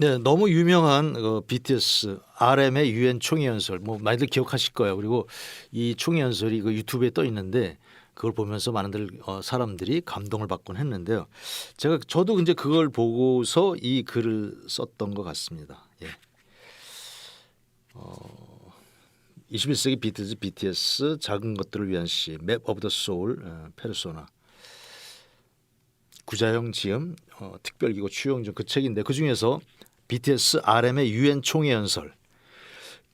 네, 너무 유명한 BTS RM의 유엔 총회 연설 뭐 많이들 기억하실 거예요. 그리고 이 총회 연설이 그 유튜브에 떠 있는데 그걸 보면서 많은들 사람들이 감동을 받곤 했는데요. 저도 이제 그걸 보고서 이 글을 썼던 것 같습니다. 예. 21세기 비틀즈 BTS 작은 것들을 위한 시 맵 오브 더 소울 페르소나 구자형 지음 특별기고 추용전 그 책인데 그중에서 BTS RM의 유엔 총회 연설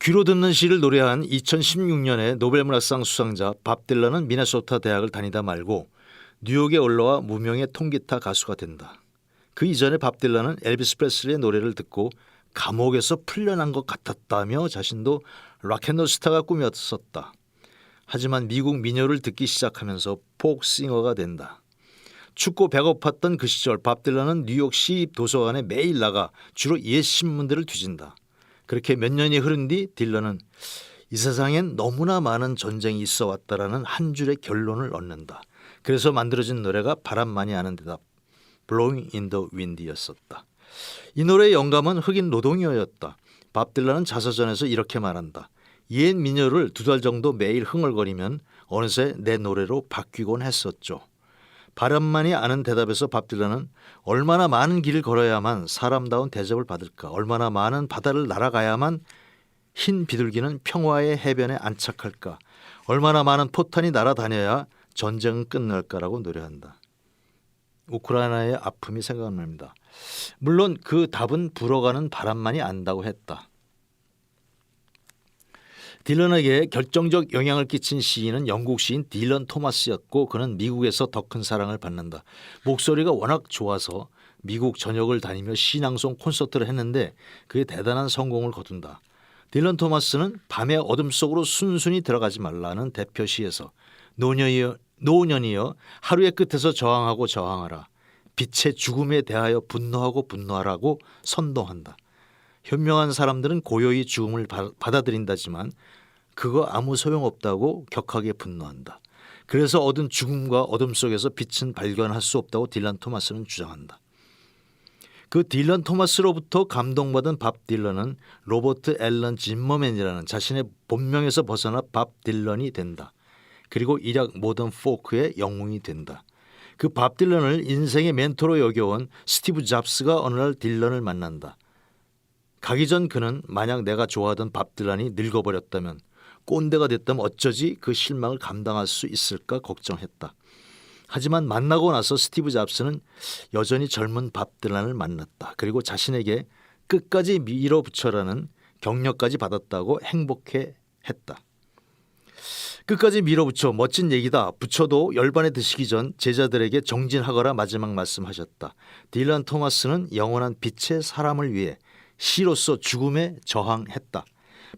귀로 듣는 시를 노래한 2016년에 노벨문학상 수상자 밥 딜런은 미네소타 대학을 다니다 말고 뉴욕에 올라와 무명의 통기타 가수가 된다. 그 이전에 밥 딜런은 엘비스 프레슬리의 노래를 듣고 감옥에서 풀려난 것 같았다며 자신도 락앤롤 스타가 꿈이었었다. 하지만 미국 민요를 듣기 시작하면서 폭싱어가 된다. 춥고 배고팠던 그 시절 밥 딜런은 뉴욕 시립 도서관에 매일 나가 주로 옛 신문들을 뒤진다. 그렇게 몇 년이 흐른 뒤 딜런은 이 세상엔 너무나 많은 전쟁이 있어 왔다라는 한 줄의 결론을 얻는다. 그래서 만들어진 노래가 바람만이 아는 대답 Blowing in the Wind였었다. 이 노래의 영감은 흑인 노동요였다. 밥 딜런은 자서전에서 이렇게 말한다. 옛 민요를 2달 정도 매일 흥얼거리면 어느새 내 노래로 바뀌곤 했었죠. 바람만이 아는 대답에서 밥 딜런은 얼마나 많은 길을 걸어야만 사람다운 대접을 받을까, 얼마나 많은 바다를 날아가야만 흰 비둘기는 평화의 해변에 안착할까, 얼마나 많은 포탄이 날아다녀야 전쟁은 끝날까라고 노래한다. 우크라이나의 아픔이 생각납니다. 물론 그 답은 불어가는 바람만이 안다고 했다. 딜런에게 결정적 영향을 끼친 시인은 영국 시인 딜런 토마스였고 그는 미국에서 더 큰 사랑을 받는다. 목소리가 워낙 좋아서 미국 전역을 다니며 시낭송 콘서트를 했는데 그게 대단한 성공을 거둔다. 딜런 토마스는 밤의 어둠 속으로 순순히 들어가지 말라는 대표 시에서 노년이여 하루의 끝에서 저항하고 저항하라. 빛의 죽음에 대하여 분노하고 분노하라고 선동한다. 현명한 사람들은 고요히 죽음을 받아들인다지만 그거 아무 소용없다고 격하게 분노한다. 그래서 얻은 죽음과 어둠 속에서 빛은 발견할 수 없다고 딜런 토마스는 주장한다. 그 딜런 토마스로부터 감동받은 밥 딜런은 로버트 앨런 짐머맨이라는 자신의 본명에서 벗어나 밥 딜런이 된다. 그리고 일약 모던 포크의 영웅이 된다. 그 밥 딜런을 인생의 멘토로 여겨온 스티브 잡스가 어느 날 딜런을 만난다. 가기 전 그는 만약 내가 좋아하던 밥 딜런이 늙어버렸다면 꼰대가 됐다면 어쩌지 그 실망을 감당할 수 있을까 걱정했다. 하지만 만나고 나서 스티브 잡스는 여전히 젊은 밥 딜런을 만났다. 그리고 자신에게 끝까지 밀어붙여라는 격려까지 받았다고 행복해했다. 끝까지 밀어붙여 멋진 얘기다. 붙여도 열반에 드시기 전 제자들에게 정진하거라 마지막 말씀하셨다. 딜런 토마스는 영원한 빛의 사람을 위해 시로서 죽음에 저항했다.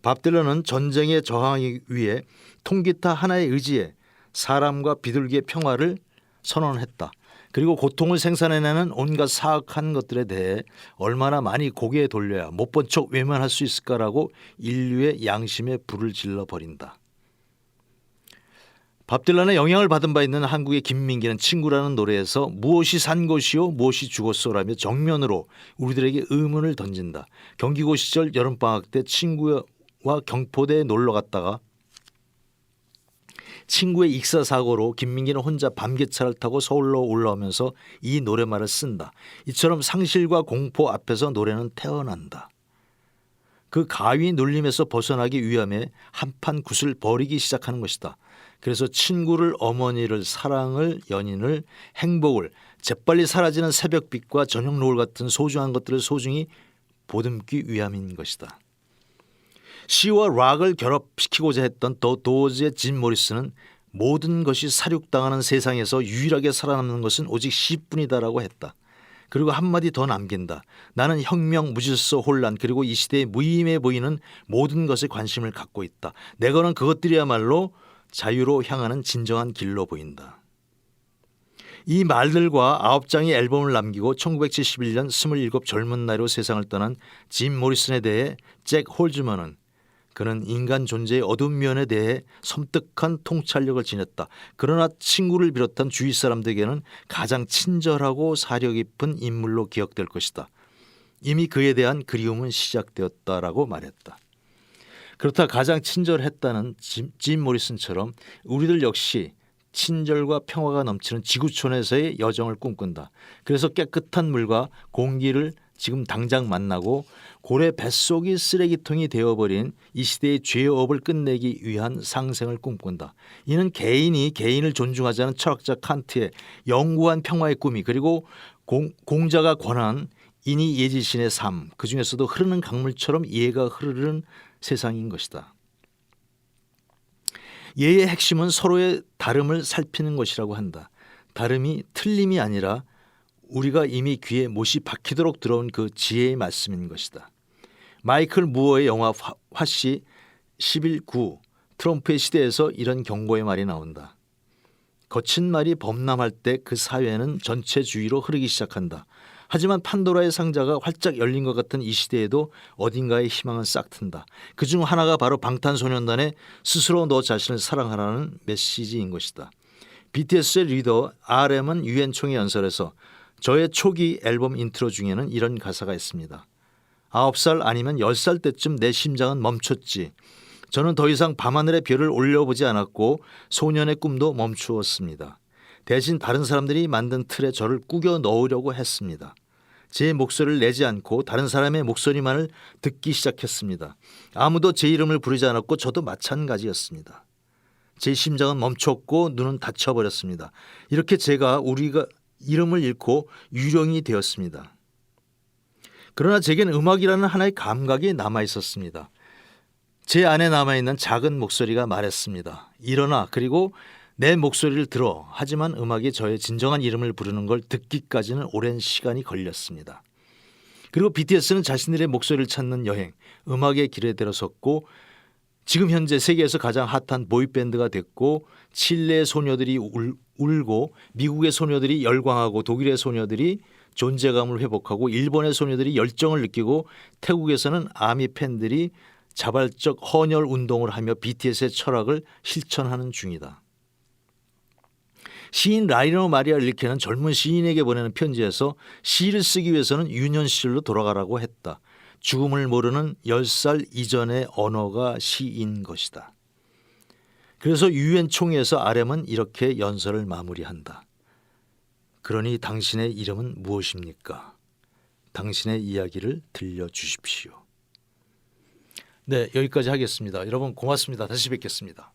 밥 딜런은 전쟁에 저항하기 위해 통기타 하나에 의지해 사람과 비둘기의 평화를 선언했다. 그리고 고통을 생산해내는 온갖 사악한 것들에 대해 얼마나 많이 고개 돌려야 못 본 척 외면할 수 있을까라고 인류의 양심에 불을 질러버린다. 밥 딜런의 영향을 받은 바 있는 한국의 김민기는 친구라는 노래에서 무엇이 산 것이요 무엇이 죽었소라며 정면으로 우리들에게 의문을 던진다. 경기고 시절 여름방학 때 친구와 경포대에 놀러 갔다가 친구의 익사사고로 김민기는 혼자 밤기차를 타고 서울로 올라오면서 이 노래말을 쓴다. 이처럼 상실과 공포 앞에서 노래는 태어난다. 그 가위 눌림에서 벗어나기 위함에 한판 굿을 버리기 시작하는 것이다. 그래서 친구를, 어머니를, 사랑을, 연인을, 행복을, 재빨리 사라지는 새벽빛과 저녁 노을 같은 소중한 것들을 소중히 보듬기 위함인 것이다. 시와 락을 결합시키고자 했던 더 도어즈의 짐 모리스는 모든 것이 사륙당하는 세상에서 유일하게 살아남는 것은 오직 시뿐이다라고 했다. 그리고 한마디 더 남긴다. 나는 혁명, 무질서, 혼란 그리고 이 시대에 무의미해 보이는 모든 것에 관심을 갖고 있다. 내거는 그것들이야말로 자유로 향하는 진정한 길로 보인다. 이 말들과 9장의 앨범을 남기고 1971년 27 젊은 나이로 세상을 떠난 짐 모리슨에 대해 잭 홀즈먼은 그는 인간 존재의 어두운 면에 대해 섬뜩한 통찰력을 지녔다. 그러나 친구를 비롯한 주위 사람들에게는 가장 친절하고 사려 깊은 인물로 기억될 것이다. 이미 그에 대한 그리움은 시작되었다라고 말했다. 그렇다 가장 친절했다는 짐 모리슨처럼 우리들 역시 친절과 평화가 넘치는 지구촌에서의 여정을 꿈꾼다. 그래서 깨끗한 물과 공기를 지금 당장 만나고 고래 뱃속이 쓰레기통이 되어버린 이 시대의 죄업을 끝내기 위한 상생을 꿈꾼다. 이는 개인이 개인을 존중하자는 철학자 칸트의 영구한 평화의 꿈이, 그리고 공자가 권한 인이 예지신의 삶, 그중에서도 흐르는 강물처럼 예가 흐르는 세상인 것이다. 예의 핵심은 서로의 다름을 살피는 것이라고 한다. 다름이 틀림이 아니라 우리가 이미 귀에 못이 박히도록 들어온 그 지혜의 말씀인 것이다. 마이클 무어의 영화 화씨 11:9 트럼프의 시대에서 이런 경고의 말이 나온다. 거친 말이 범람할 때 그 사회는 전체주의로 흐르기 시작한다. 하지만 판도라의 상자가 활짝 열린 것 같은 이 시대에도 어딘가에 희망은 싹튼다. 그중 하나가 바로 방탄소년단의 스스로 너 자신을 사랑하라는 메시지인 것이다. BTS의 리더 RM은 유엔 총회 연설에서 저의 초기 앨범 인트로 중에는 이런 가사가 있습니다. 9살 아니면 10살 때쯤 내 심장은 멈췄지. 저는 더 이상 밤하늘의 별을 올려보지 않았고 소년의 꿈도 멈추었습니다. 대신 다른 사람들이 만든 틀에 저를 꾸겨 넣으려고 했습니다. 제 목소리를 내지 않고 다른 사람의 목소리만을 듣기 시작했습니다. 아무도 제 이름을 부르지 않았고 저도 마찬가지였습니다. 제 심장은 멈췄고 눈은 닫혀버렸습니다. 이렇게 우리가 이름을 잃고 유령이 되었습니다. 그러나 제겐 음악이라는 하나의 감각이 남아 있었습니다. 제 안에 남아있는 작은 목소리가 말했습니다. 일어나, 그리고 내 목소리를 들어. 하지만 음악이 저의 진정한 이름을 부르는 걸 듣기까지는 오랜 시간이 걸렸습니다. 그리고 BTS는 자신들의 목소리를 찾는 여행, 음악의 길에 들어섰고 지금 현재 세계에서 가장 핫한 보이밴드가 됐고, 칠레의 소녀들이 울고 미국의 소녀들이 열광하고 독일의 소녀들이 존재감을 회복하고 일본의 소녀들이 열정을 느끼고 태국에서는 아미 팬들이 자발적 헌혈 운동을 하며 BTS의 철학을 실천하는 중이다. 시인 라이너 마리아 릴케는 젊은 시인에게 보내는 편지에서 시를 쓰기 위해서는 유년 시절로 돌아가라고 했다. 죽음을 모르는 10살 이전의 언어가 시인 것이다. 그래서 유엔 총회에서 RM은 이렇게 연설을 마무리한다. 그러니 당신의 이름은 무엇입니까? 당신의 이야기를 들려주십시오. 네, 여기까지 하겠습니다. 여러분 고맙습니다. 다시 뵙겠습니다.